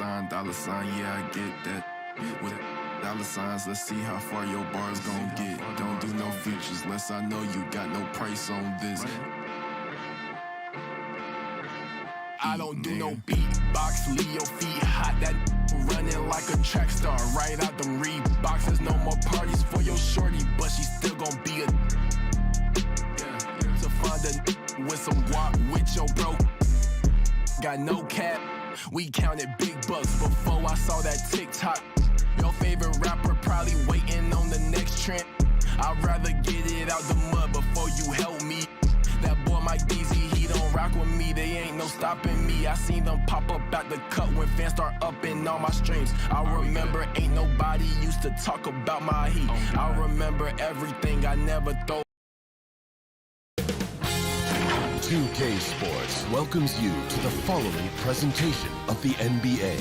dollar sign, yeah, I get that. With dollar signs, let's see how far your bars gon' get. Don't do no features, less I know you got no price on this. I don't do no beatbox, leave your feet hot. That running like a track star, right out them Reeboks. There's no more parties for your shorty, but she still gon' be a. To find a with some guap with your bro. Got no cap, we counted big bucks before I saw that TikTok. Your favorite rapper probably waiting on the next trend. I'd rather get it out the mud before you help me. That boy Mike DZ, he don't rock with me, they ain't no stopping me. I seen them pop up at the cut when fans start upping all my streams. I remember ain't nobody used to talk about my heat. I remember everything, I never thought. 2K Sports welcomes you to the following presentation of the NBA.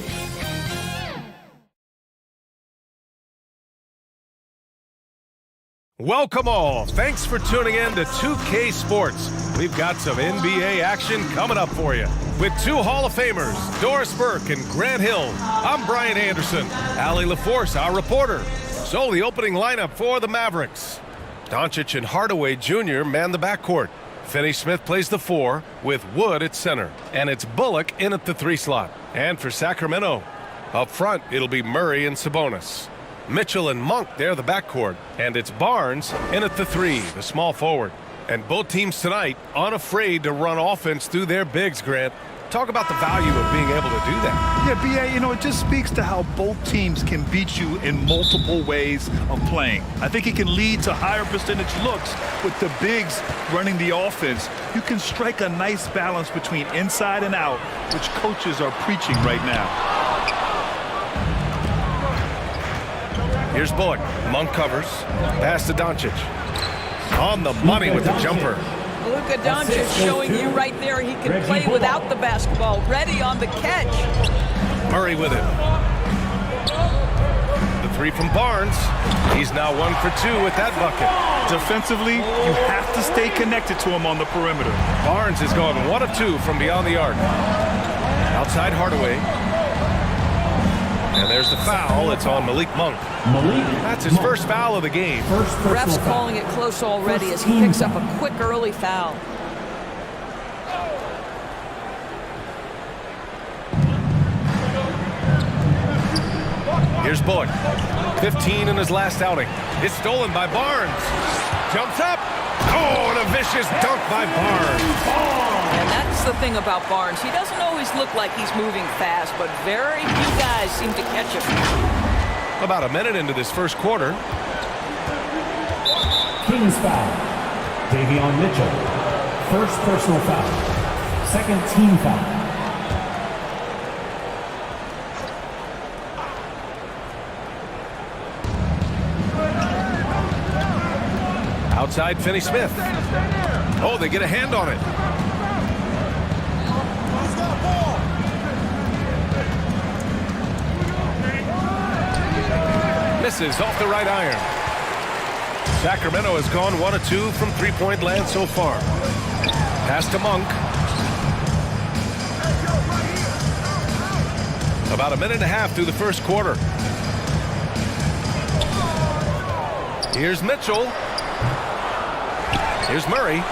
Welcome all. Thanks for tuning in to 2K Sports. We've got some NBA action coming up for you. With two Hall of Famers, Doris Burke and Grant Hill, I'm Brian Anderson. Allie LaForce, our reporter. So the opening lineup for the Mavericks. Doncic and Hardaway Jr. man the backcourt. Finney-Smith plays the 4 with Wood at center. And it's Bullock in at the 3 slot. And for Sacramento, up front, it'll be Murray and Sabonis. Mitchell and Monk, they're the backcourt. And it's Barnes in at the 3, the small forward. And both teams tonight unafraid to run offense through their bigs, Grant. Talk about the value of being able to do that. Yeah, B.A., it just speaks to how both teams can beat you in multiple ways of playing. I think it can lead to higher percentage looks with the bigs running the offense. You can strike a nice balance between inside and out, which coaches are preaching right now. Here's Bullock. Monk covers. Pass to Doncic. On the money with the jumper. Luka Doncic showing you right there he can play without the basketball. Ready on the catch. Murray with it. The 3 from Barnes. He's now 1 for 2 with that bucket. Defensively, you have to stay connected to him on the perimeter. Barnes is going 1 of 2 from beyond the arc. Outside Hardaway. And there's the foul. It's on Malik Monk. That's his first foul of the game. Ref's calling it close already as he picks up a quick early foul. Here's Bullock. 15 in his last outing. It's stolen by Barnes. Jumps up. Oh, and a vicious dunk by Barnes. And that's the thing about Barnes. He doesn't always look like he's moving fast, but very few guys seem to catch him. About a minute into this first quarter. King's foul. Davion Mitchell. First personal foul. Second team foul. Outside Finney-Smith. Oh, they get a hand on it. Misses off the right iron. Sacramento has gone 1 of 2 from three-point land so far. Pass to Monk. About a minute and a half through the first quarter. Here's Mitchell. Here's Murray.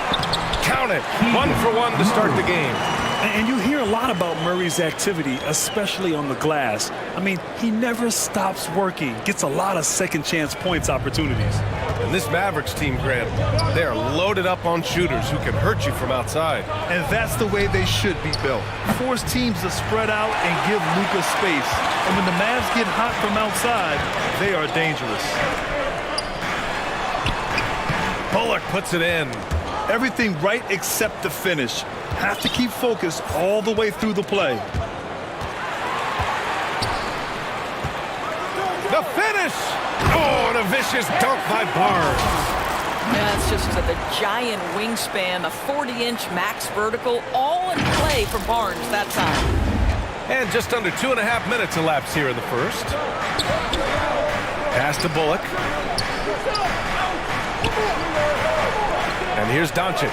Count it. 1 for 1 to start the game. And you hear a lot about Murray's activity, especially on the glass. I mean, he never stops working. Gets a lot of second chance points opportunities. And this Mavericks team, Grant, they are loaded up on shooters who can hurt you from outside. And that's the way they should be built. Force teams to spread out and give Luka space. And when the Mavs get hot from outside, they are dangerous. Bullock puts it in. Everything right except the finish. Have to keep focused all the way through the play. The finish! Oh, and a vicious dunk by Barnes. Yeah, it's just the giant wingspan, a 40-inch max vertical, all in play for Barnes that time. And just under 2.5 minutes elapsed here in the first. Pass to Bullock. And here's Doncic.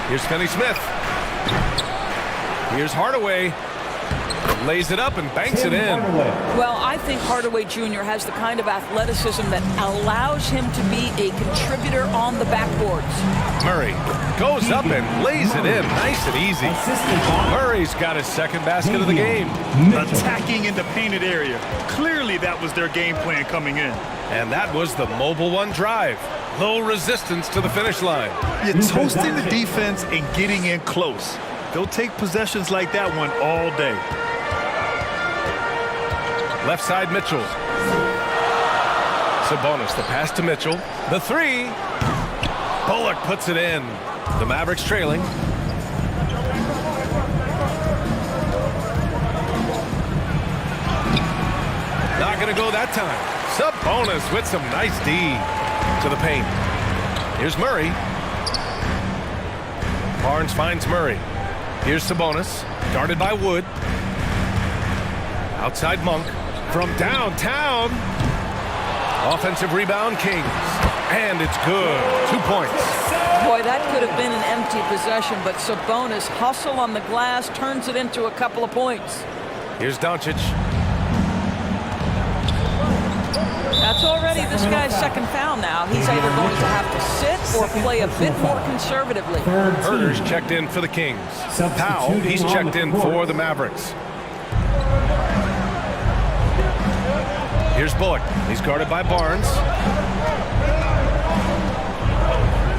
Here's Finney-Smith. Here's Hardaway. lays it up and banks it in. Well, I think Hardaway Jr. has the kind of athleticism that allows him to be a contributor on the backboards. Murray goes up and lays it in nice and easy. Murray's got his second basket of the game. Attacking in the painted area. Clearly that was their game plan coming in. And that was the Mobile One drive. Low resistance to the finish line. You're toasting the defense and getting in close. They'll take possessions like that one all day. Left side, Mitchell. Sabonis, the pass to Mitchell. The three. Bullock puts it in. The Mavericks trailing. Not going to go that time. Sabonis with some nice D to the paint. Here's Murray. Barnes finds Murray. Here's Sabonis, guarded by Wood. Outside Monk from downtown. Offensive rebound, Kings. And it's good. 2 points. Boy, that could have been an empty possession, but Sabonis hustle on the glass, turns it into a couple of points. Here's Doncic. That's already this guy's second foul now. He's either going to have to sit or play a bit more conservatively. Herder's checked in for the Kings. Powell, he's checked in for the Mavericks. Here's Bullock. He's guarded by Barnes.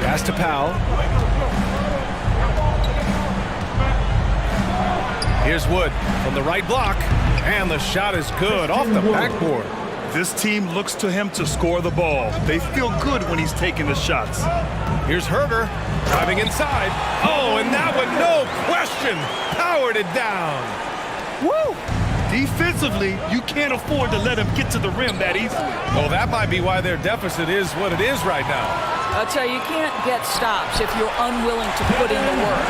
Pass to Powell. Here's Wood from the right block. And the shot is good off the backboard. This team looks to him to score the ball. They feel good when he's taking the shots. Here's Herder driving inside. Oh, and that one, no question, powered it down. Woo! Defensively, you can't afford to let him get to the rim that easily. Well, that might be why their deficit is what it is right now. I'll tell you, you can't get stops if you're unwilling to put in the work.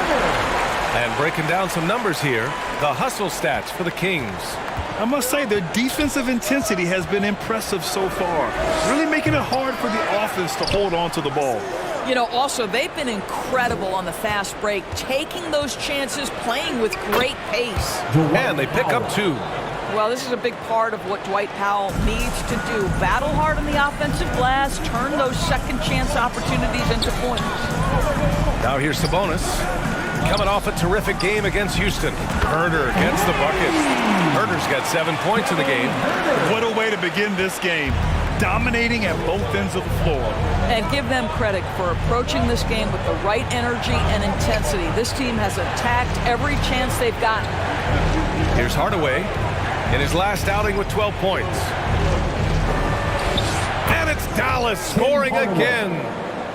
And breaking down some numbers here, the hustle stats for the Kings. I must say, their defensive intensity has been impressive so far, really making it hard for the offense to hold on to the ball. You know, also, they've been incredible on the fast break, taking those chances, playing with great pace. And they pick up 2. Well, this is a big part of what Dwight Powell needs to do. Battle hard on the offensive glass, turn those second chance opportunities into points. Now here's Sabonis. Coming off a terrific game against Houston. Herder gets the bucket. Herder's got 7 points in the game. What a way to begin this game. Dominating at both ends of the floor. And give them credit for approaching this game with the right energy and intensity. This team has attacked every chance they've gotten. Here's Hardaway in his last outing with 12 points. And it's Dallas scoring again.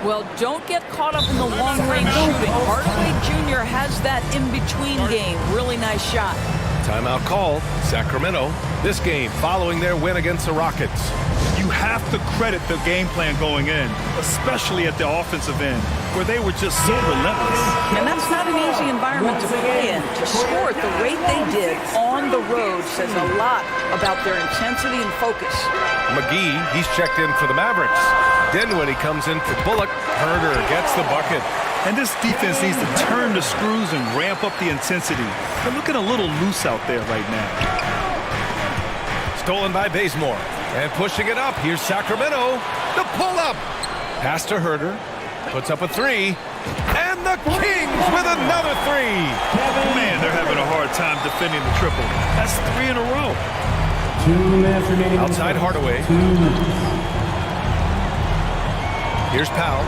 Well, don't get caught up in the long-range shooting. Hardaway Jr. has that in-between game. Really nice shot. Timeout called. Sacramento. This game following their win against the Rockets. You have to credit the game plan going in, especially at the offensive end, where they were just so relentless. And that's not an easy environment to play in. To score at the rate they did on the road says a lot about their intensity and focus. McGee, he's checked in for the Mavericks. Dinwiddie comes in for Bullock. Herder gets the bucket. And this defense needs to turn the screws and ramp up the intensity. They're looking a little loose out there right now. Stolen by Bazemore. And pushing it up. Here's Sacramento. The pull-up. Pass to Herder. Puts up a 3. And the Kings with another 3. Man, they're having a hard time defending the triple. That's 3 in a row. 2 minutes remaining. Outside Hardaway. 2 minutes. Here's Powell.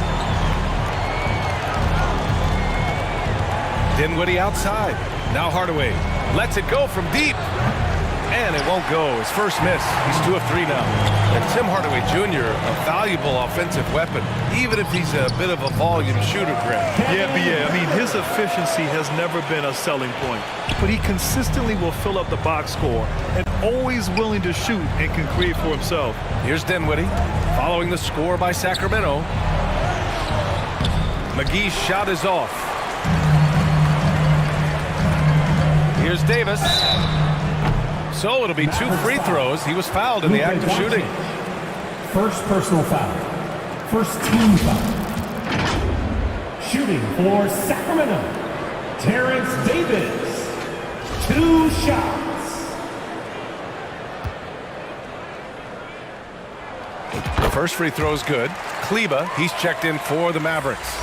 Dinwiddie outside. Now Hardaway lets it go from deep. And it won't go. His first miss. He's 2 of 3 now. And Tim Hardaway Jr., a valuable offensive weapon, even if he's a bit of a volume shooter, Greg. Yeah, I mean, his efficiency has never been a selling point. But he consistently will fill up the box score and always willing to shoot and can create for himself. Here's Dinwiddie following the score by Sacramento. McGee's shot is off. Here's Davis. So it'll be 2 free throws. He was fouled in the act of shooting. First personal foul. First team foul. Shooting for Sacramento, Terrence Davis. 2 shots. First free throw's good. Kleba, he's checked in for the Mavericks.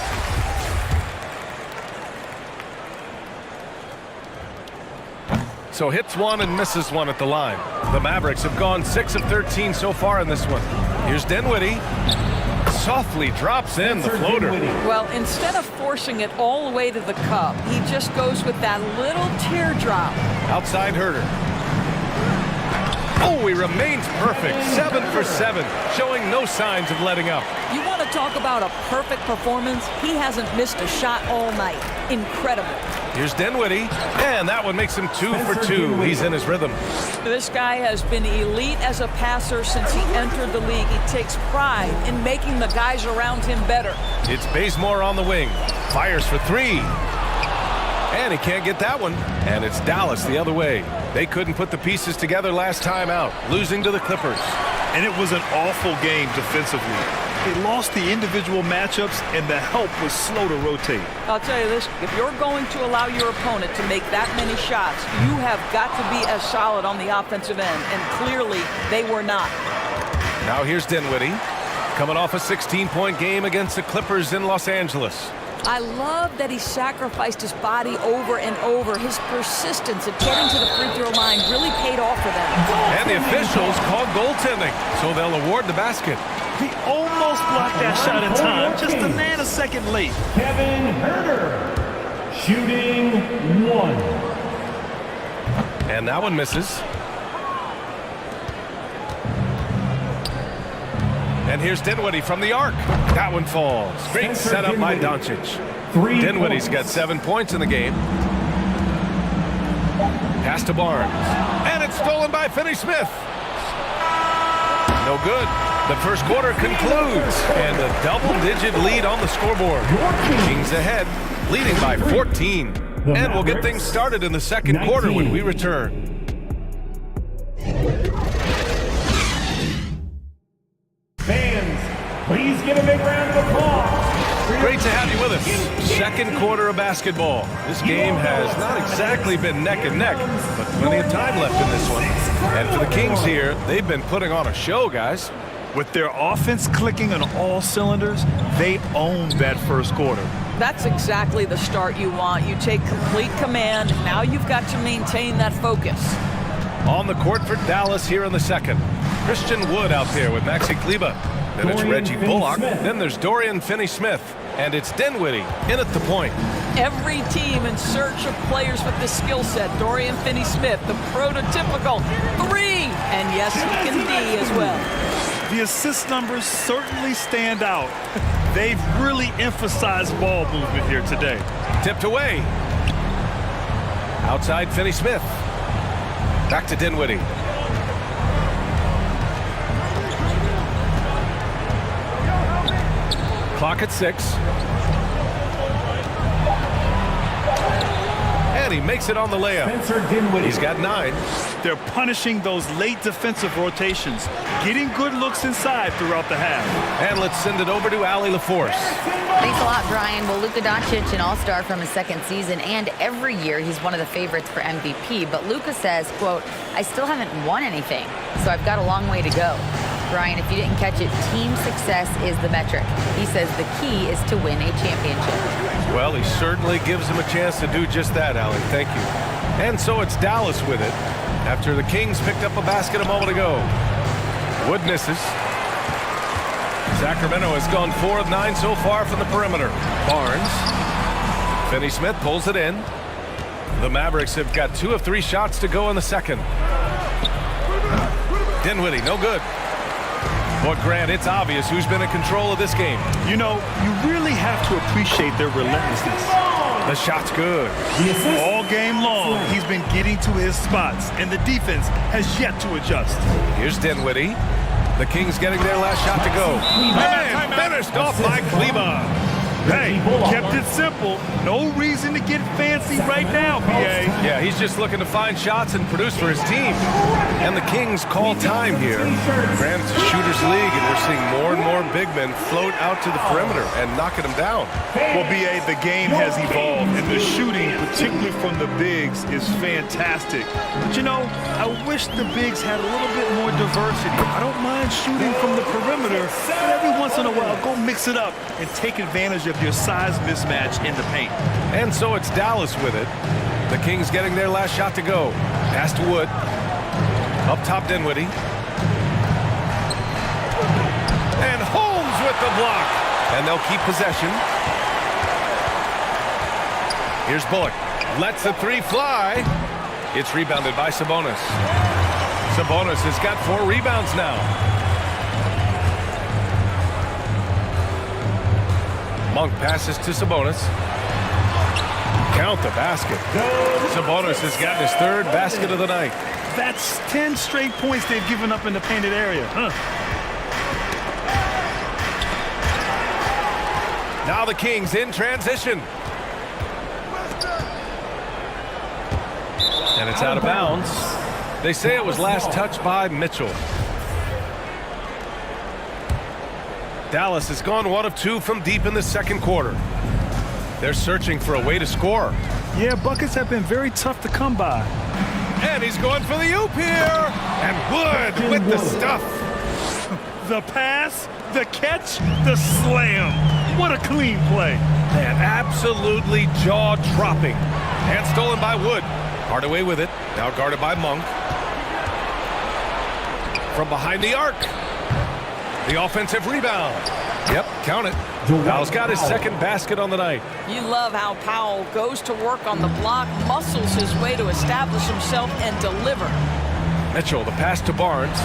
So hits one and misses one at the line. The Mavericks have gone 6 of 13 so far in this one. Here's Dinwiddie. Softly drops in the floater. Well, instead of forcing it all the way to the cup, he just goes with that little teardrop. Outside Herter. Oh, he remains perfect. 7 for 7, showing no signs of letting up. You want to talk about a perfect performance? He hasn't missed a shot all night. Incredible. Here's Dinwiddie, and that one makes him 2 for 2. He's in his rhythm. This guy has been elite as a passer since he entered the league. He takes pride in making the guys around him better. It's Bazemore on the wing. Fires for 3. And he can't get that one. And it's Dallas the other way. They couldn't put the pieces together last time out, losing to the Clippers. And it was an awful game defensively. They lost the individual matchups, and the help was slow to rotate. I'll tell you this, if you're going to allow your opponent to make that many shots, you have got to be as solid on the offensive end, and clearly they were not. Now here's Dinwiddie, coming off a 16-point game against the Clippers in Los Angeles. I love that he sacrificed his body over and over. His persistence at getting to the free throw line really paid off for them. And the officials called goaltending, so they'll award the basket. He almost blocked that shot in time, just a nanosecond late. Kevin Herter, shooting 1. And that one misses. And here's Dinwiddie from the arc. That one falls. Great setup by Doncic. Dinwiddie's got 7 points in the game. Pass to Barnes. And it's stolen by Finney-Smith. No good. The first quarter concludes. And a double-digit lead on the scoreboard. Kings ahead, leading by 14. And we'll get things started in the second quarter when we return. Please give a big round of applause. Great to have you with us. Second quarter of basketball. This game has not exactly been neck and neck, but plenty of time left in this one. And for the Kings here, they've been putting on a show, guys. With their offense clicking on all cylinders, they owned that first quarter. That's exactly the start you want. You take complete command. Now you've got to maintain that focus. On the court for Dallas here in the second. Christian Wood out there with Maxi Kleba. Then it's Reggie Bullock. Then there's Dorian Finney-Smith. And it's Dinwiddie in at the point. Every team in search of players with this skill set. Dorian Finney-Smith, the prototypical 3. And yes, he can D as well. The assist numbers certainly stand out. They've really emphasized ball movement here today. Tipped away. Outside Finney-Smith. Back to Dinwiddie. Clock at 6. And he makes it on the layup. He's got 9. They're punishing those late defensive rotations, getting good looks inside throughout the half. And let's send it over to Allie LaForce. Thanks a lot, Brian. Well, Luka Doncic, an all-star from his second season, and every year he's one of the favorites for MVP. But Luka says, quote, I still haven't won anything, so I've got a long way to go. Brian, if you didn't catch it, team success is the metric. He says the key is to win a championship. Well, he certainly gives him a chance to do just that, Allie. Thank you. And so it's Dallas with it after the Kings picked up a basket a moment ago. Wood misses. Sacramento has gone 4 of 9 so far from the perimeter. Barnes. Finney-Smith pulls it in. The Mavericks have got 2 of 3 shots to go in the second. Dinwiddie, no good. But Grant, it's obvious who's been in control of this game. You know, you really have to appreciate their relentlessness. The shot's good. All game long, he's been getting to his spots, and the defense has yet to adjust. Here's Dinwiddie. The Kings getting their last shot to go. And finished off by Kleba. Hey, kept it simple. No reason to get fancy right now, PA. Yeah, he's just looking to find shots and produce for his team. And the Kings call time here. Granted, it's a shooter's league, and we're seeing more and more big men float out to the perimeter and knocking them down. Well, B.A., the game has evolved, and the shooting, particularly from the bigs, is fantastic. But, you know, I wish the bigs had a little bit more diversity. I don't mind shooting from the perimeter, but every once in a while, go mix it up and take advantage of your size mismatch in the paint. And so it's Dallas with it. The Kings getting their last shot to go. Pass to Wood. Up top, Dinwiddie. And Holmes with the block. And they'll keep possession. Here's Bullock. Lets the three fly. It's rebounded by Sabonis. Sabonis has got 4 rebounds now. Monk passes to Sabonis. Count the basket. Sabonis has gotten his 3rd basket of the night. That's 10 straight points they've given up in the painted area. Now the Kings in transition. And it's out of bounds. They say it was last touched by Mitchell. Dallas has gone 1 of 2 from deep in the second quarter. They're searching for a way to score. Yeah, buckets have been very tough to come by. And he's going for the oop here. And Wood with the stuff. The pass, the catch, the slam. What a clean play. Man, absolutely jaw-dropping. And stolen by Wood. Hardaway with it. Now guarded by Monk. From behind the arc. The offensive rebound. Yep, count it. Powell's got his 2nd basket on the night. You love how Powell goes to work on the block, muscles his way to establish himself and deliver. Mitchell, the pass to Barnes.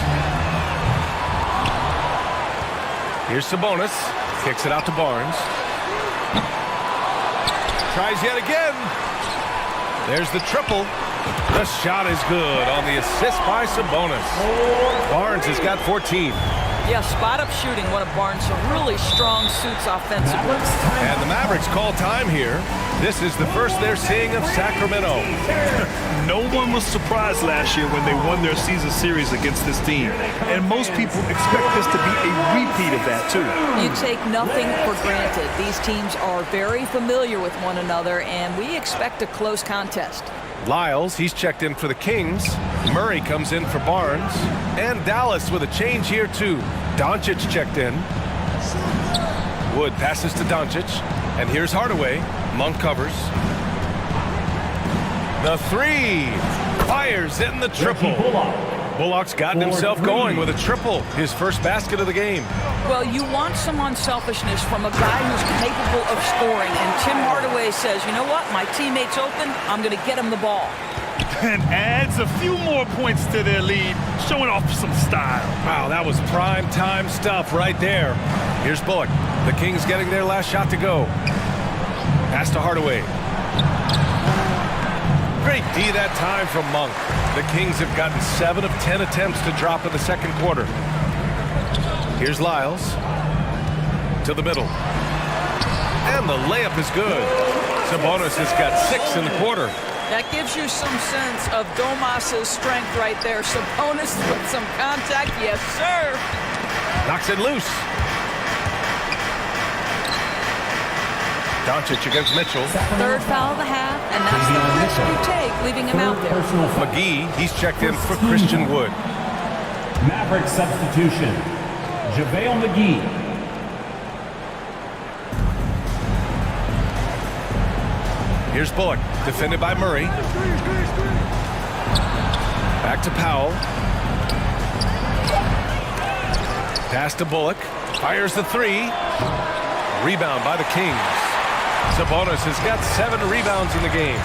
Here's Sabonis. Kicks it out to Barnes. Tries yet again. There's the triple. The shot is good on the assist by Sabonis. Barnes has got 14. Yeah, spot-up shooting, one of Barnes' really strong suits offensively. And the Mavericks call time here. This is the first they're seeing of Sacramento. No one was surprised last year when they won their season series against this team. And most people expect this to be a repeat of that, too. You take nothing for granted. These teams are very familiar with one another, and we expect a close contest. Lyles, he's checked in for the Kings. Murray comes in for Barnes. And Dallas with a change here, too. Doncic checked in. Wood passes to Doncic. And here's Hardaway. Monk covers. The 3. Fires in the triple. Bullock's gotten himself going with a triple. His 1st basket of the game. Well, you want some unselfishness from a guy who's capable of scoring. And Tim Hardaway says, you know what? My teammate's open. I'm going to get him the ball. And adds a few more points to their lead, showing off some style. Wow, that was prime time stuff right there. Here's Bullock. The Kings getting their last shot to go. Pass to Hardaway. Great D that time from Monk. The Kings have gotten 7 of 10 attempts to drop in the second quarter. Here's Lyles. To the middle. And the layup is good. Sabonis has got 6 in the quarter. That gives you some sense of Domas's strength right there. Sabonis with some contact. Yes, sir. Knocks it loose. Doncic against Mitchell. 3rd foul of the half, and that's the risk you take, leaving him out there. McGee, he's checked in for Christian Wood. Maverick substitution. JaVale McGee. Here's Bullock, defended by Murray. Back to Powell. Pass to Bullock. Fires the 3. Rebound by the Kings. Sabonis has got 7 rebounds in the game.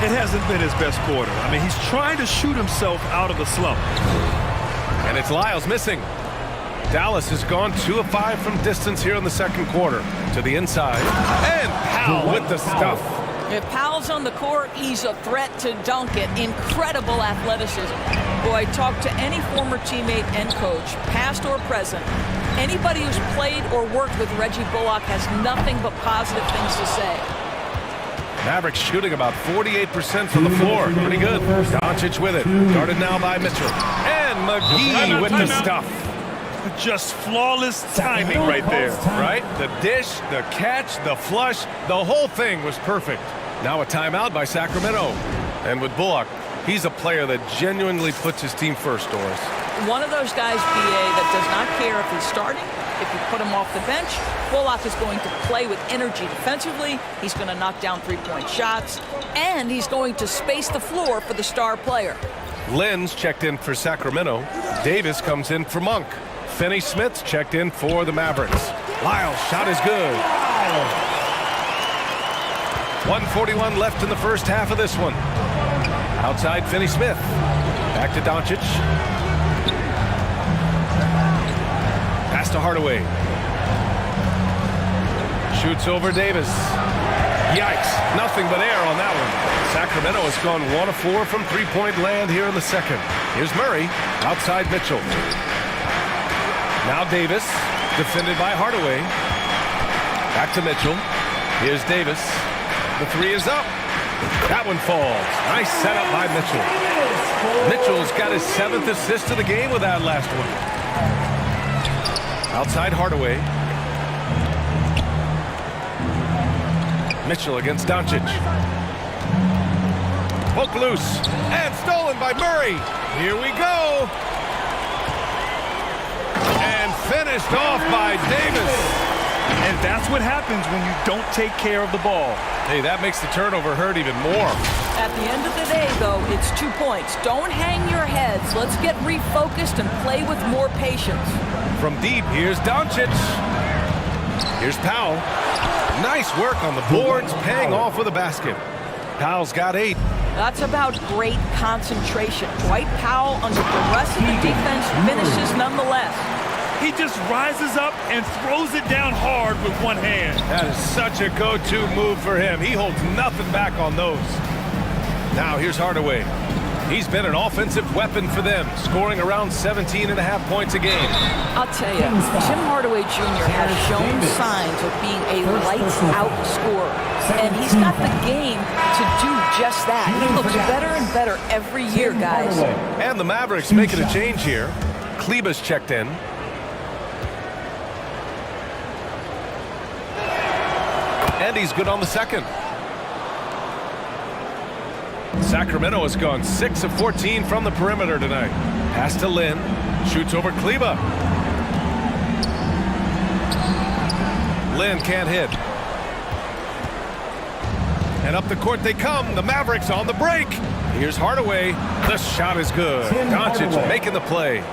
It hasn't been his best quarter. I mean, he's trying to shoot himself out of the slump. And it's Lyles missing. Dallas has gone 2 of 5 from distance here in the second quarter. To the inside. And Powell with the stuff. If Powell's on the court, he's a threat to dunk it. Incredible athleticism. Boy, talk to any former teammate and coach, past or present. Anybody who's played or worked with Reggie Bullock has nothing but positive things to say. Mavericks shooting about 48% from the floor. Pretty good. Doncic with it. Guarded now by Mitchell. And McGee with the stuff. Just flawless timing right there. Right? The dish, the catch, the flush, the whole thing was perfect. Now a timeout by Sacramento. And with Bullock, he's a player that genuinely puts his team first, Doris. One of those guys, BA, that does not care if he's starting, if you put him off the bench. Bullock is going to play with energy defensively. He's going to knock down three-point shots, and he's going to space the floor for the star player. Lynn's checked in for Sacramento. Davis comes in for Monk. Finney-Smith's checked in for the Mavericks. Lyle's shot is good. 1:41 left in the first half of this one. Outside Finney-Smith. Back to Doncic. Pass to Hardaway. Shoots over Davis. Yikes. Nothing but air on that one. Sacramento has gone 1 of 4 from three-point land here in the second. Here's Murray. Outside Mitchell. Now Davis. Defended by Hardaway. Back to Mitchell. Here's Davis. The three is up. That one falls. Nice setup by Mitchell. Mitchell's got his 7th assist of the game with that last one. Outside Hardaway. Mitchell against Doncic. Poke loose. And stolen by Murray. Here we go. And finished off by Davis. And that's what happens when you don't take care of the ball. Hey, that makes the turnover hurt even more. At the end of the day, though, it's 2 points. Don't hang your heads. Let's get refocused and play with more patience. From deep, here's Doncic. Here's Powell. Nice work on the boards, paying off with a basket. Powell's got 8. That's about great concentration. Dwight Powell, under duress of the defense, finishes nonetheless. He just rises up and throws it down hard with one hand. That is such a go-to move for him. He holds nothing back on those. Now here's Hardaway. He's been an offensive weapon for them, scoring around 17.5 points a game. I'll tell you, Tim Hardaway Jr. has shown signs of being a lights-out scorer. And he's got the game to do just that. He looks better and better every year, guys. And the Mavericks making a change here. Kleba's checked in. And he's good on the second. Sacramento has gone 6 of 14 from the perimeter tonight. Pass to Lynn. Shoots over Kleba. Lynn can't hit. And up the court they come. The Mavericks on the break. Here's Hardaway. The shot is good. Doncic making the play.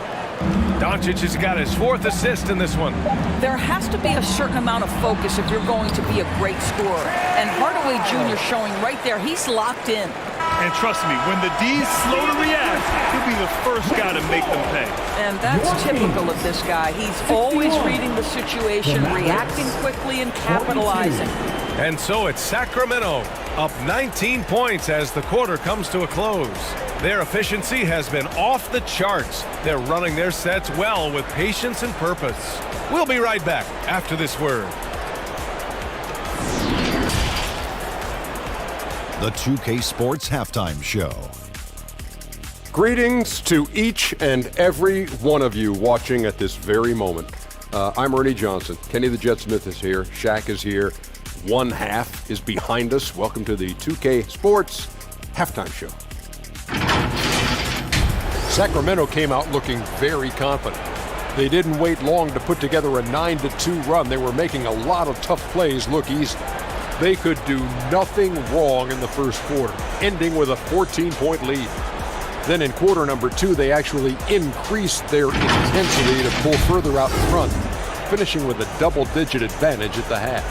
Doncic has got his 4th assist in this one. There has to be a certain amount of focus if you're going to be a great scorer. And Hardaway Jr. showing right there, he's locked in. And trust me, when the D's slow to react, he'll be the first guy to make them pay. And that's typical of this guy. He's always reading the situation, reacting quickly, and capitalizing. And so it's Sacramento up 19 points as the quarter comes to a close. Their efficiency has been off the charts. They're running their sets well with patience and purpose. We'll be right back after this word. The 2K Sports Halftime Show. Greetings to each and every one of you watching at this very moment. I'm Ernie Johnson. Kenny the Jet Smith is here. Shaq is here. One half is behind us. Welcome to the 2K Sports Halftime Show. Sacramento came out looking very confident. They didn't wait long to put together a 9-2 run. They were making a lot of tough plays look easy. They could do nothing wrong in the first quarter, ending with a 14-point lead. Then in quarter number 2, they actually increased their intensity to pull further out in front, finishing with a double-digit advantage at the half.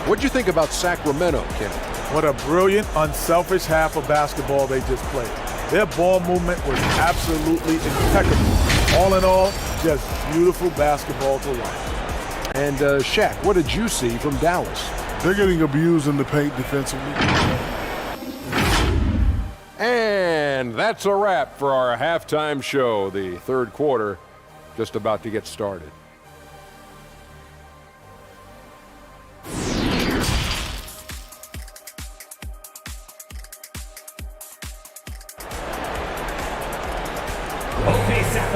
What'd you think about Sacramento, Kenny? What a brilliant, unselfish half of basketball they just played. Their ball movement was absolutely impeccable. All in all, just beautiful basketball to watch. And Shaq, what did you see from Dallas? They're getting abused in the paint defensively. And that's a wrap for our halftime show. The third quarter just about to get started. Okay, Sacramento.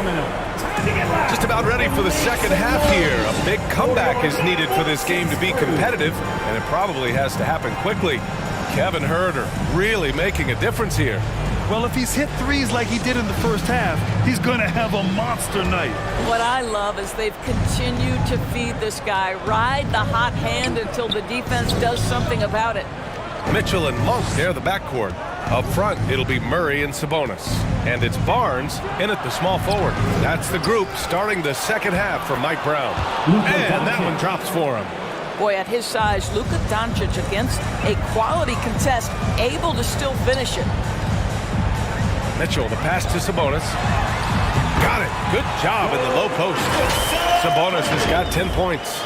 Just about ready for the second half here. A big comeback is needed for this game to be competitive, and it probably has to happen quickly. Kevin Herter really making a difference here. Well, if he's hit threes like he did in the first half, he's going to have a monster night. What I love is they've continued to feed this guy, ride the hot hand until the defense does something about it. Mitchell and Monk near the backcourt. Up front, it'll be Murray and Sabonis. And it's Barnes in at the small forward. That's the group starting the second half for Mike Brown. And that one drops for him. Boy, at his size, Luka Doncic against a quality contest, able to still finish it. Mitchell, the pass to Sabonis. Got it. Good job in the low post. Sabonis has got 10 points.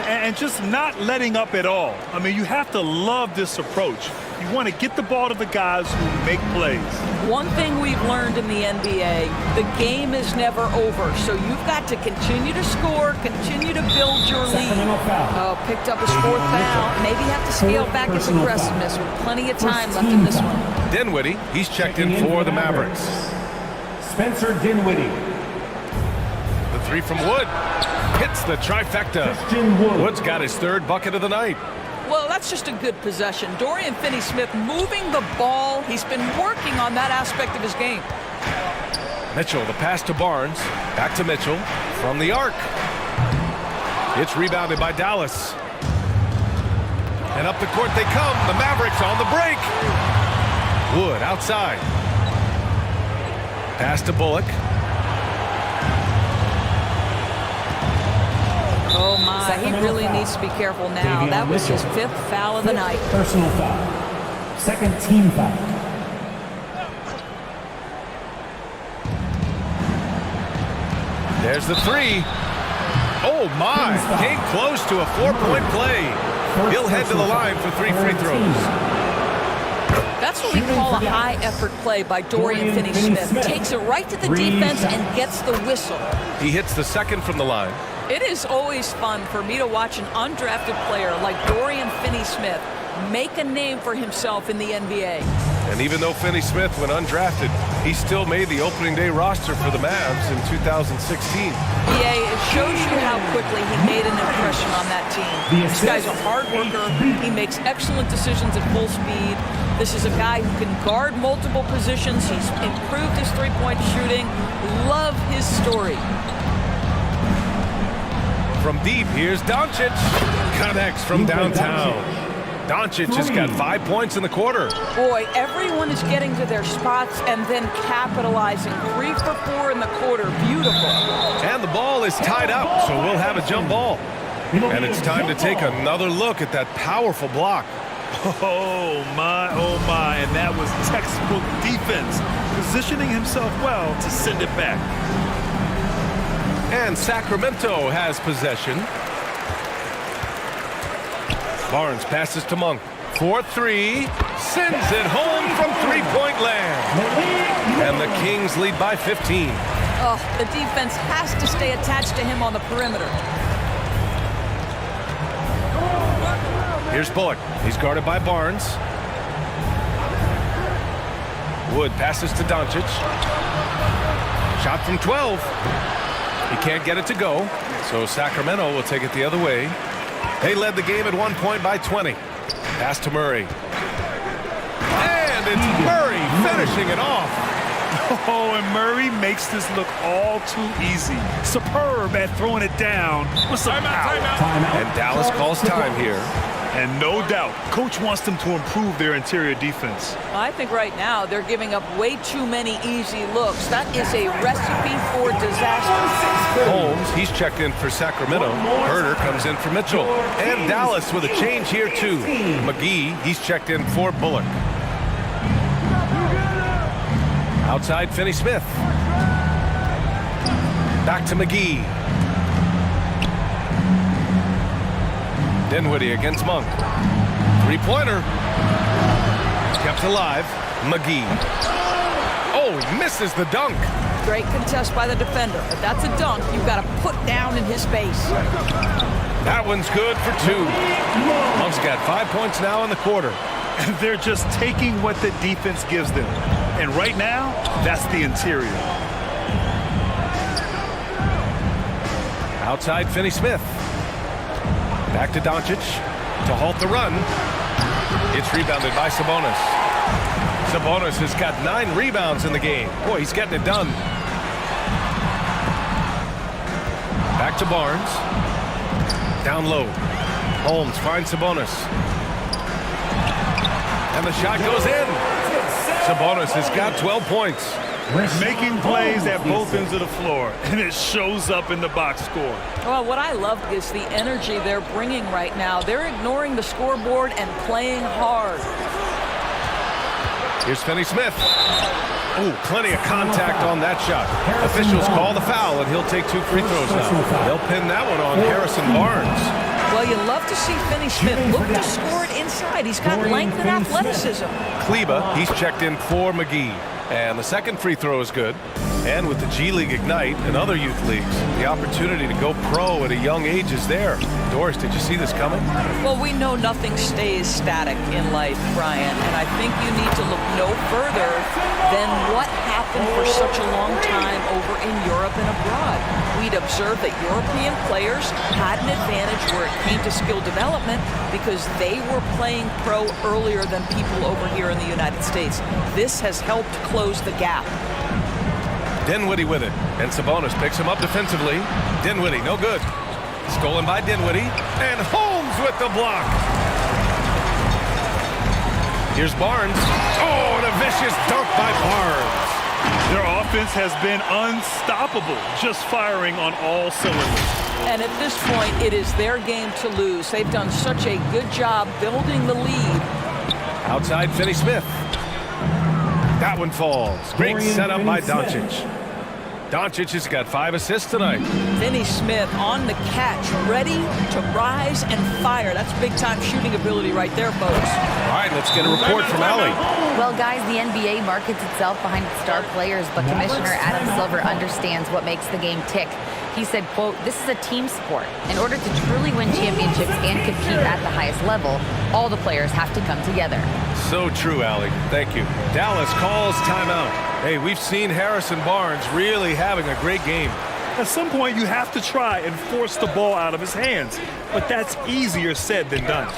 And just not letting up at all. I mean, you have to love this approach. You want to get the ball to the guys who make plays. One thing we've learned in the NBA, the game is never over. So you've got to continue to score, continue to build your lead. Oh, picked up his fourth foul. Maybe have to scale back his aggressiveness with plenty of time left in this one. Dinwiddie, he's checked in for the Mavericks. Spencer Dinwiddie. The three from Wood. Hits the trifecta. Wood's got his third bucket of the night. Well, that's just a good possession. Dorian Finney-Smith moving the ball. He's been working on that aspect of his game. Mitchell, the pass to Barnes. Back to Mitchell from the arc. It's rebounded by Dallas. And up the court they come. The Mavericks on the break. Wood outside. Pass to Bullock. Oh, my. He really needs to be careful now. That was his fifth foul of the night. Personal foul. Second team foul. There's the three. Oh, my. Came close to a 4-point play. He'll head to the line for 3 free throws. That's what we call a high-effort play by Dorian Finney-Smith. Takes it right to the defense and gets the whistle. He hits the second from the line. It is always fun for me to watch an undrafted player like Dorian Finney-Smith make a name for himself in the NBA. And even though Finney-Smith went undrafted, he still made the opening day roster for the Mavs in 2016. Yeah, it shows you how quickly he made an impression on that team. This guy's a hard worker. He makes excellent decisions at full speed. This is a guy who can guard multiple positions. He's improved his three-point shooting. Love his story. From deep, here's Doncic. Connects from downtown. Doncic has got 5 points in the quarter. Boy, everyone is getting to their spots and then capitalizing. 3 for 4 in the quarter. Beautiful. And the ball is tied up, so we'll have a jump ball. And it's time to take another look at that powerful block. Oh, my. And that was textbook defense. Positioning himself well to send it back. And Sacramento has possession. Barnes passes to Monk. 4-3. Sends it home from three-point land. And the Kings lead by 15. Oh, the defense has to stay attached to him on the perimeter. Here's Bullock. He's guarded by Barnes. Wood passes to Doncic. Shot from 12. He can't get it to go, so Sacramento will take it the other way. They led the game at 1 point by 20. Pass to Murray. And it's Murray finishing it off. Oh, and Murray makes this look all too easy. Superb at throwing it down with some power. And Dallas calls time here. And no doubt, coach wants them to improve their interior defense. I think right now they're giving up way too many easy looks. That is a recipe for disaster. Holmes, he's checked in for Sacramento. Herter comes in for Mitchell. And Dallas with a change here too. McGee, he's checked in for Bullock. Outside Finney-Smith. Back to McGee. Dinwiddie against Monk. Three-pointer. Kept alive. McGee. Oh, he misses the dunk. Great contest by the defender, but that's a dunk you've got to put down in his face. That one's good for 2. Monk's got 5 points now in the quarter. They're just taking what the defense gives them. And right now, that's the interior. Outside Finney Smith. Back to Doncic to halt the run. It's rebounded by Sabonis. Sabonis has got 9 rebounds in the game. Boy, he's getting it done. Back to Barnes. Down low. Holmes finds Sabonis. And the shot goes in. Sabonis has got 12 points. Making plays at both ends of the floor, and it shows up in the box score. Well, what I love is the energy they're bringing right now. They're ignoring the scoreboard and playing hard. Here's Finney Smith. Ooh, plenty of contact on that shot. Officials call the foul, and he'll take 2 free throws now. They'll pin that one on Harrison Barnes. Well, you love to see Finney Smith look to score it inside. He's got length and athleticism. Kleba, he's checked in for McGee. And the second free throw is good. And with the G League Ignite and other youth leagues, the opportunity to go pro at a young age is there. Doris, did you see this coming? Well, we know nothing stays static in life, Brian, and I think you need to look no further than what happened for such a long time over in Europe and abroad. We'd observe that European players had an advantage where it came to skill development because they were playing pro earlier than people over here in the United States. This has helped close the gap. Dinwiddie with it, and Sabonis picks him up defensively. Dinwiddie, no good. Stolen by Dinwiddie, and Holmes with the block. Here's Barnes. Oh, and a vicious dunk by Barnes. Their offense has been unstoppable, just firing on all cylinders. And at this point, it is their game to lose. They've done such a good job building the lead. Outside Finney Smith. That one falls. Great setup by Doncic. Doncic has got 5 assists tonight. Finney Smith on the catch, ready to rise and fire. That's big-time shooting ability right there, folks. All right, let's get a report from Allie. Well, guys, the NBA markets itself behind its star players, but Commissioner Adam Silver understands what makes the game tick. He said, quote, "This is a team sport. In order to truly win championships and compete at the highest level, all the players have to come together." So true, Allie. Thank you. Dallas calls timeout. Hey, we've seen Harrison Barnes really having a great game. At some point, you have to try and force the ball out of his hands, but that's easier said than done.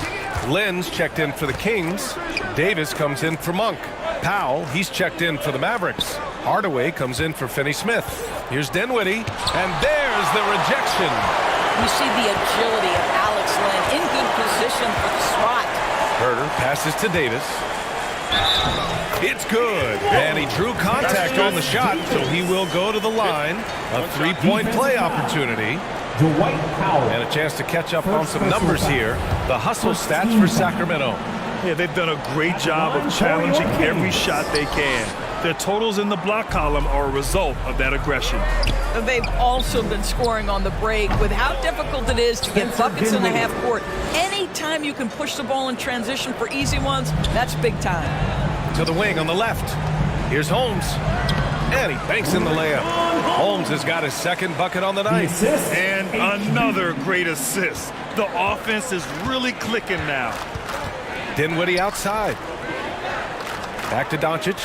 Lenz checked in for the Kings. Davis comes in for Monk. Powell, he's checked in for the Mavericks. Hardaway comes in for Finney Smith. Here's Dinwiddie, and there's the rejection. You see the agility of Alex Len in good position for the swat. Herter passes to Davis. It's good, and he drew contact on the shot, so he will go to the line. A 3-point play opportunity. Dwight Powell. And a chance to catch up on some numbers here. The hustle stats for Sacramento. Yeah, they've done a great job of challenging every shot they can. Their totals in the block column are a result of that aggression. They've also been scoring on the break with how difficult it is to get buckets in the half court. Anytime you can push the ball in transition for easy ones, that's big time. To the wing on the left. Here's Holmes. And he banks in the layup. Holmes has got his second bucket on the night. And another great assist. The offense is really clicking now. Dinwiddie outside. Back to Doncic.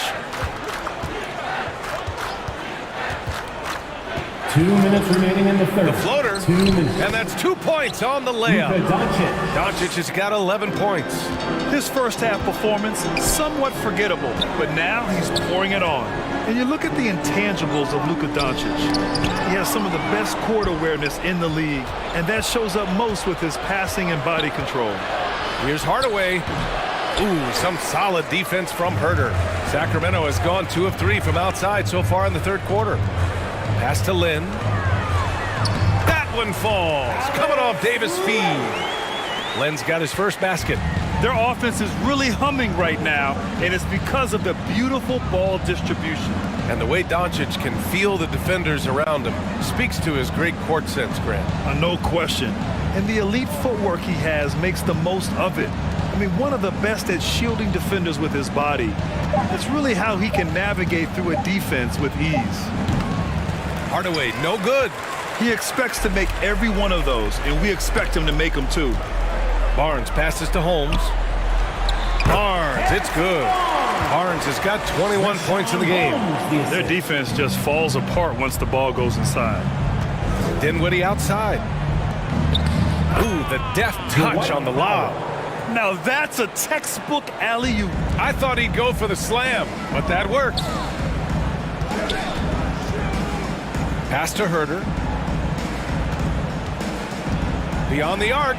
2 minutes remaining in the third. The floater. 2 minutes. And that's 2 points on the layup. Doncic has got 11 points. His first half performance, somewhat forgettable, but now he's pouring it on. And you look at the intangibles of Luka Doncic. He has some of the best court awareness in the league, and that shows up most with his passing and body control. Here's Hardaway. Ooh, some solid defense from Herter. Sacramento has gone 2 of 3 from outside so far in the third quarter. Pass to Lynn. That one falls. Coming off Davis' feed. Lynn's got his first basket. Their offense is really humming right now, and it's because of the beautiful ball distribution. And the way Doncic can feel the defenders around him speaks to his great court sense, Grant. No question. And the elite footwork he has makes the most of it. I mean, one of the best at shielding defenders with his body. It's really how he can navigate through a defense with ease. Hardaway, no good. He expects to make every one of those, and we expect him to make them too. Barnes passes to Holmes. Barnes, it's good. Barnes has got 21 points in the game. Their defense just falls apart once the ball goes inside. Dinwiddie outside. Ooh, the deft touch on the lob. Now that's a textbook alley-oop. I thought he'd go for the slam, but that worked. Pass to Herder. Beyond the arc.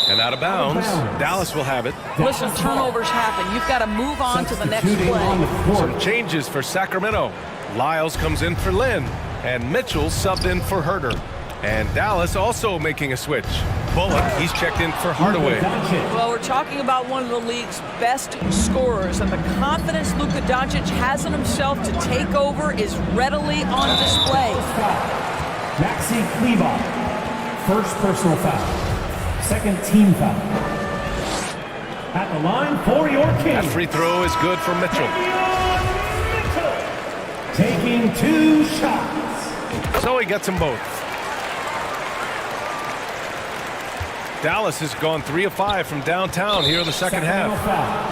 And out of bounds. Dallas will have it. Listen, turnovers happen. You've got to move on to the next play. Some changes for Sacramento. Lyles comes in for Lynn, and Mitchell subbed in for Herder. And Dallas also making a switch. Bullock, he's checked in for Hardaway. Well, we're talking about one of the league's best scorers, and the confidence Luka Doncic has in himself to take over is readily on display. Maxi Kleber, first personal foul, second team foul. At the line for your King. That free throw is good for Mitchell. Taking 2 shots. So he gets them both. Dallas has gone 3 of 5 from downtown here in the second half.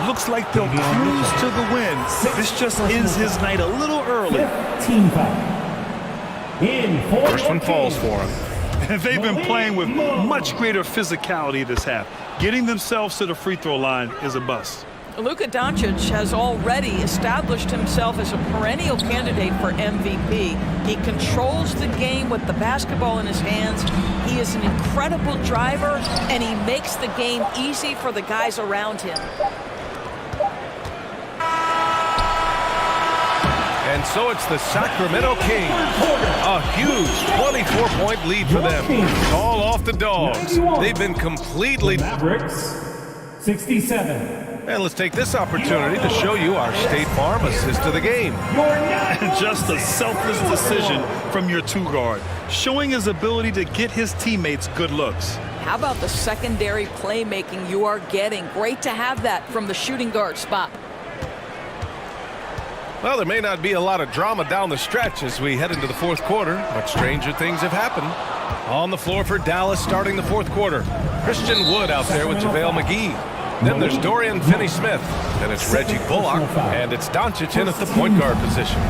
Looks like they'll cruise to the win. This just ends his night a little early. Team foul. First one falls for him. And they've been playing with much greater physicality this half. Getting themselves to the free throw line is a bust. Luka Doncic has already established himself as a perennial candidate for MVP. He controls the game with the basketball in his hands. He is an incredible driver, and he makes the game easy for the guys around him. And so it's the Sacramento Kings. A huge 24-point lead for them. All off the Dogs. They've been completely... Mavericks, 67. And let's take this opportunity to show you our State Farm assist of the game. Just a selfless decision from your 2-guard, showing his ability to get his teammates good looks. How about the secondary playmaking you are getting? Great to have that from the shooting guard spot. Well, there may not be a lot of drama down the stretch as we head into the fourth quarter, but stranger things have happened. On the floor for Dallas starting the fourth quarter. Christian Wood out there with JaVale McGee. Then there's Dorian Finney-Smith. Then it's Reggie Bullock. And it's Doncic in at the point guard position.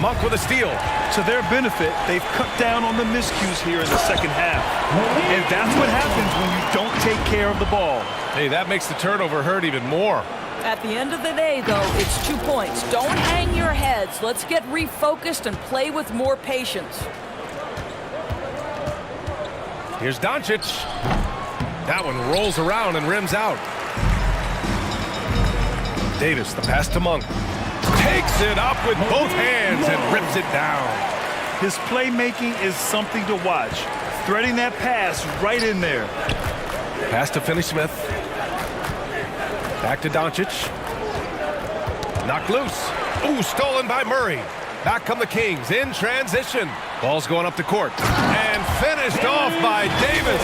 Monk with a steal. To their benefit, they've cut down on the miscues here in the second half. And that's what happens when you don't take care of the ball. Hey, that makes the turnover hurt even more. At the end of the day, though, it's 2 points. Don't hang your heads. Let's get refocused and play with more patience. Here's Doncic. That one rolls around and rims out. Davis, the pass to Monk. Takes it up with both hands and rips it down. His playmaking is something to watch. Threading that pass right in there. Pass to Finney-Smith. Back to Doncic. Knocked loose. Ooh, stolen by Murray. Back come the Kings in transition. Ball's going up the court. And finished off by Davis.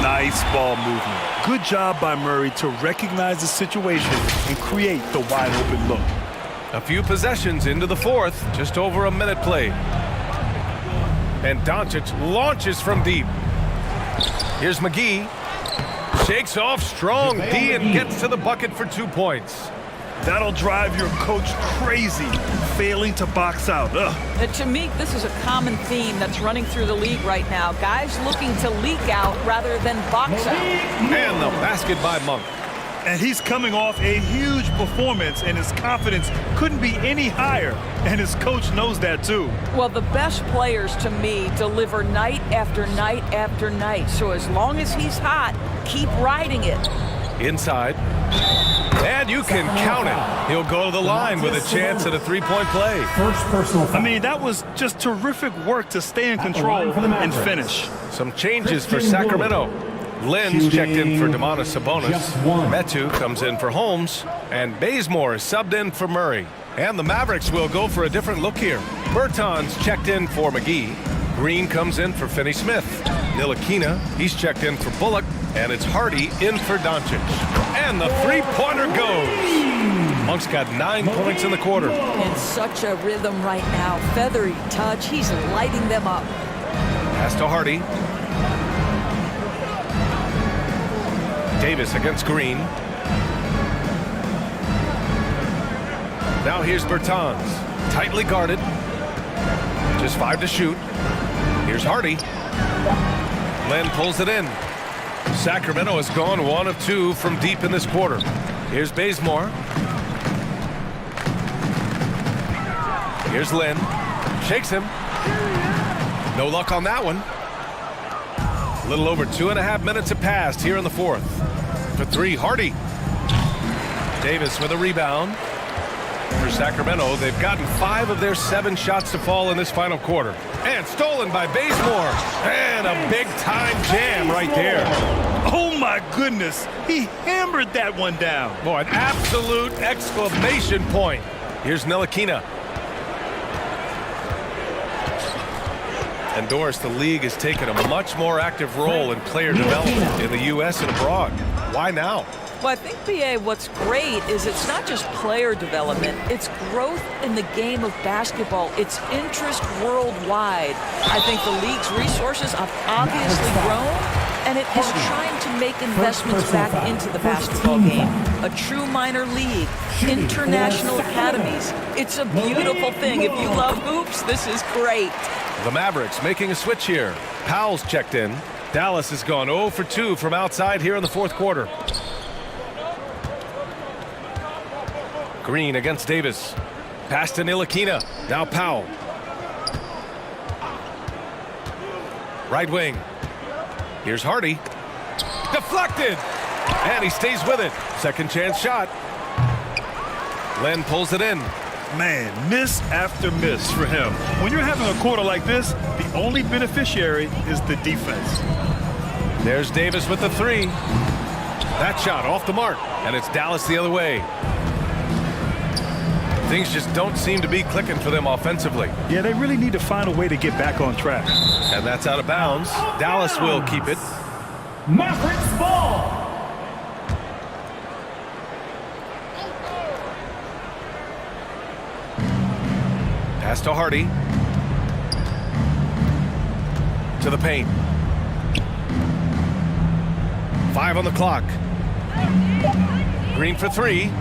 Nice ball movement. Good job by Murray to recognize the situation and create the wide open look. A few possessions into the fourth. Just over a minute played. And Doncic launches from deep. Here's McGee. Shakes off strong D and gets to the bucket for 2 points. That'll drive your coach crazy, failing to box out. To me, this is a common theme that's running through the league right now. Guys looking to leak out rather than box out. And the basket by Monk. And he's coming off a huge performance, and his confidence couldn't be any higher. And his coach knows that, too. Well, the best players, to me, deliver night after night after night. So as long as he's hot, keep riding it. Inside. And you can count it. He'll go to the line with a chance at a three-point play. First personal foul. I mean, that was just terrific work to stay in control and finish. Some changes for Sacramento. Lynn's checked in for Domantas Sabonis. Metu comes in for Holmes. And Bazemore is subbed in for Murray. And the Mavericks will go for a different look here. Bertans checked in for McGee. Green comes in for Finney-Smith. Ntilikina, he's checked in for Bullock. And it's Hardy in for Doncic. And the three-pointer goes. Monk's got 9 points in the quarter. In such a rhythm right now. Feathery touch. He's lighting them up. Pass to Hardy. Davis against Green. Now here's Bertans. Tightly guarded. Just 5 to shoot. Here's Hardy. Len pulls it in. Sacramento has gone 1 of 2 from deep in this quarter. Here's Bazemore. Here's Len. Shakes him. No luck on that one. A little over 2.5 minutes have passed here in the fourth. For 3, Hardy. Davis with a rebound. For Sacramento, they've gotten 5 of their 7 shots to fall in this final quarter. And stolen by Bazemore. And a big-time jam right there. Oh, my goodness. He hammered that one down. Boy, an absolute exclamation point. Here's Ntilikina. And Doris, the league has taken a much more active role in player development in the U.S. and abroad. Why now? Well, I think, B.A., what's great is it's not just player development, it's growth in the game of basketball. It's interest worldwide. I think the league's resources have obviously grown, and it is trying to make investments back into the basketball game. A true minor league, international academies. It's a beautiful thing. If you love hoops, this is great. The Mavericks making a switch here. Powell's checked in. Dallas has gone 0 for 2 from outside here in the fourth quarter. Green against Davis. Pass to Ntilikina. Now Powell. Right wing. Here's Hardy. Deflected. And he stays with it. Second chance shot. Len pulls it in. Man, miss after miss for him. When you're having a quarter like this, the only beneficiary is the defense. There's Davis with the 3. That shot off the mark, and it's Dallas the other way. Things just don't seem to be clicking for them offensively. Yeah, they really need to find a way to get back on track. And that's out of bounds. Dallas will keep it. Mavericks ball. Pass to Hardy. To the paint. 5 on the clock. Green for 3.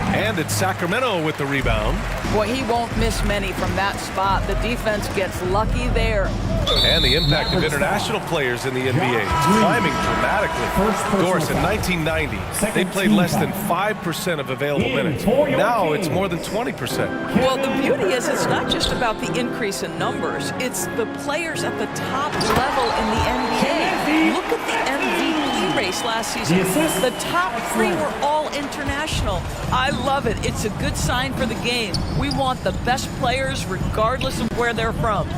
And it's Sacramento with the rebound. Boy, he won't miss many from that spot. The defense gets lucky there. And the impact of international players in the NBA is climbing dramatically. Doris, in 1990, they played less than 5% of available minutes. Now it's more than 20%. Well, the beauty is it's not just about the increase in numbers. It's the players at the top level in the NBA. Look at the MVP race last season. The top 3 were all international. I love it. It's a good sign for the game. We want the best players regardless of where they're from.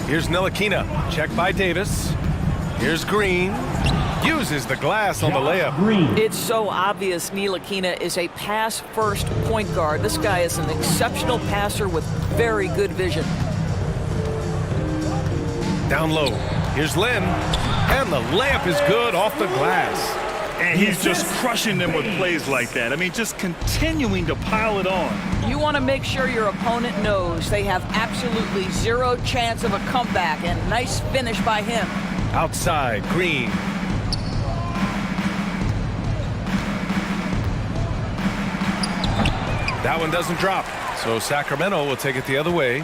Here's Ntilikina. Check by Davis. Here's Green. Uses the glass on the layup. It's so obvious Ntilikina is a pass-first point guard. This guy is an exceptional passer with very good vision. Down low. Here's Len. And the layup is good off the glass. And he's just crushing them with plays like that. I mean, just continuing to pile it on. You want to make sure your opponent knows they have absolutely 0 chance of a comeback, and nice finish by him. Outside, Green. That one doesn't drop, so Sacramento will take it the other way.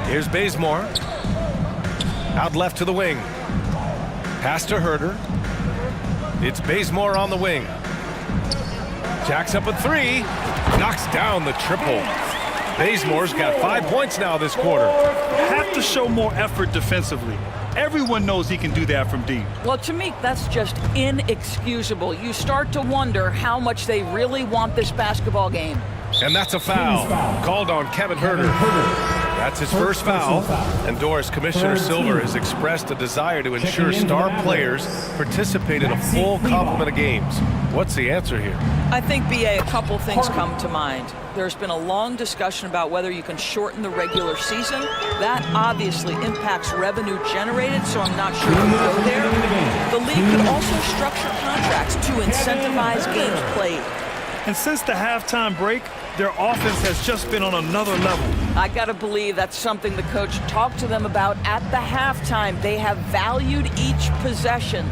Here's Bazemore. Out left to the wing. Pass to Herter. It's Bazemore on the wing. Jacks up a 3. Knocks down the triple. Bazemore's got 5 points now this quarter. Have to show more effort defensively. Everyone knows he can do that from deep. Well, to me, that's just inexcusable. You start to wonder how much they really want this basketball game. And that's a foul. Called on Kevin Herter. That's his first foul. And Doris, Commissioner Silver has expressed a desire to ensure star players participate in a full complement of games. What's the answer here? I think, B.A., a couple things come to mind. There's been a long discussion about whether you can shorten the regular season. That obviously impacts revenue generated, so I'm not sure we'll go there. The league could also structure contracts to incentivize games played. And since the halftime break, their offense has just been on another level. I got to believe that's something the coach talked to them about at the halftime. They have valued each possession.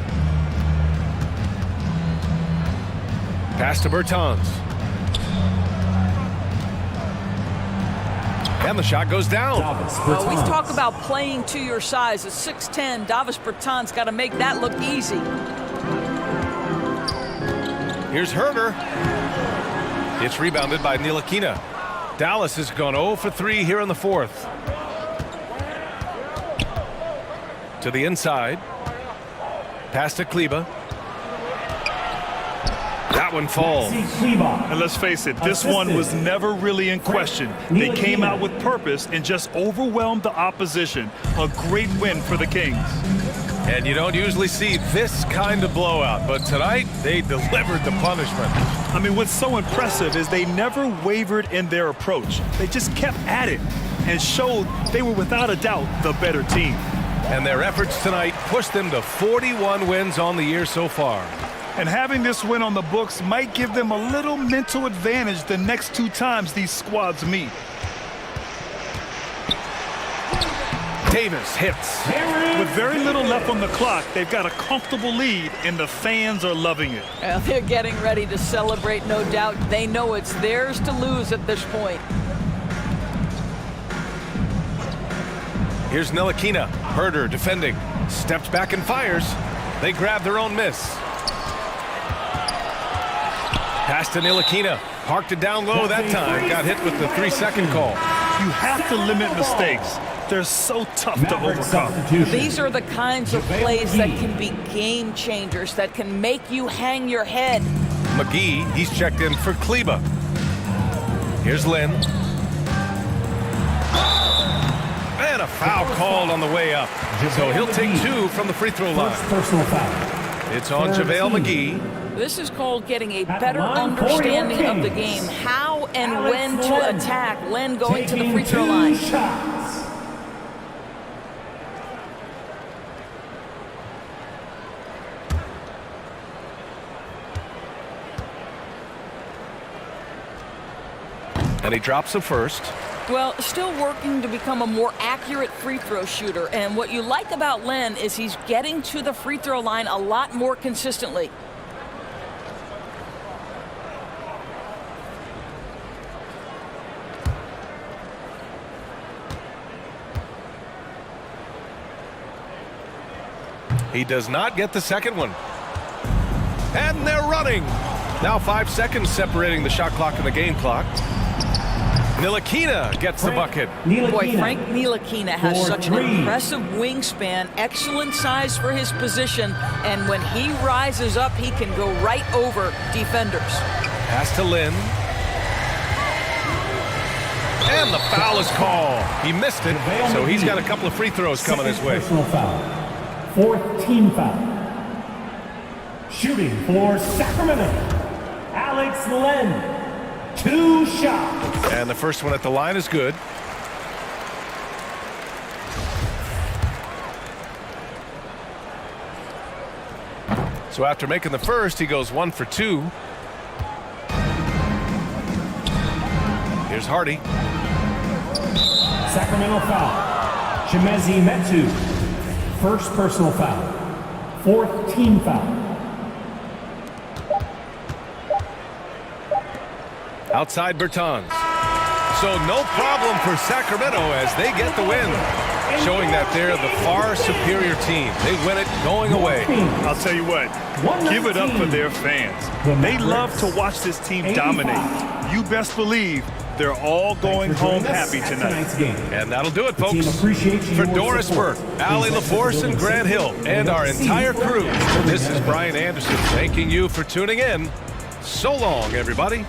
Pass to Bertans. And the shot goes down. Well, we talk about playing to your size. At 6'10", Davis Bertans got to make that look easy. Here's Herder. It's rebounded by Ntilikina. Dallas has gone 0 for 3 here in the fourth. To the inside. Pass to Kleber. That one falls. And let's face it, this one was never really in question. They came out with purpose and just overwhelmed the opposition. A great win for the Kings. And you don't usually see this kind of blowout, but tonight they delivered the punishment. I mean, what's so impressive is they never wavered in their approach. They just kept at it and showed they were without a doubt the better team. And their efforts tonight pushed them to 41 wins on the year so far. And having this win on the books might give them a little mental advantage the next 2 times these squads meet. Davis hits. With very little left on the clock, they've got a comfortable lead, and the fans are loving it. Well, they're getting ready to celebrate, no doubt. They know it's theirs to lose at this point. Here's Ntilikina. Herder defending. Steps back and fires. They grab their own miss. Pass to Ntilikina. Parked it down low that time. Got hit with the 3-second call. You have to limit mistakes. They're so tough to overcome. These are the kinds of plays that can be game changers, that can make you hang your head. McGee, he's checked in for Kleber. Here's Lynn. And a foul called on the way up. So he'll take 2 from the free throw line. Personal foul. It's on JaVale McGee. This is called getting a better understanding of the game. How and when to attack. Len going to the free throw line. And he drops the first. Well, still working to become a more accurate free throw shooter. And what you like about Len is he's getting to the free throw line a lot more consistently. He does not get the second one. And they're running. Now 5 seconds separating the shot clock and the game clock. Ntilikina gets the bucket. Boy, Frank Ntilikina has such an impressive wingspan, excellent size for his position, and when he rises up, he can go right over defenders. Pass to Lynn. And the foul is called. He missed it, so he's got a couple of free throws coming his way. Personal foul. 4th team foul. Shooting for Sacramento, Alex Len. 2 shots. And the first one at the line is good. So after making the first, he goes 1 for 2. Here's Hardy. Sacramento foul. Chimezie Metu. First personal foul. 4th team foul. Outside Bertans. So no problem for Sacramento as they get the win, showing that they're the far superior team. They win it going away. I'll tell you what, give it up for their fans. They love to watch this team dominate. You best believe they're all going home happy tonight. And that'll do it, folks. For Doris Burke, Allie LaForce, and Grant Hill, and our entire crew, this is Brian Anderson thanking you for tuning in. So long, everybody.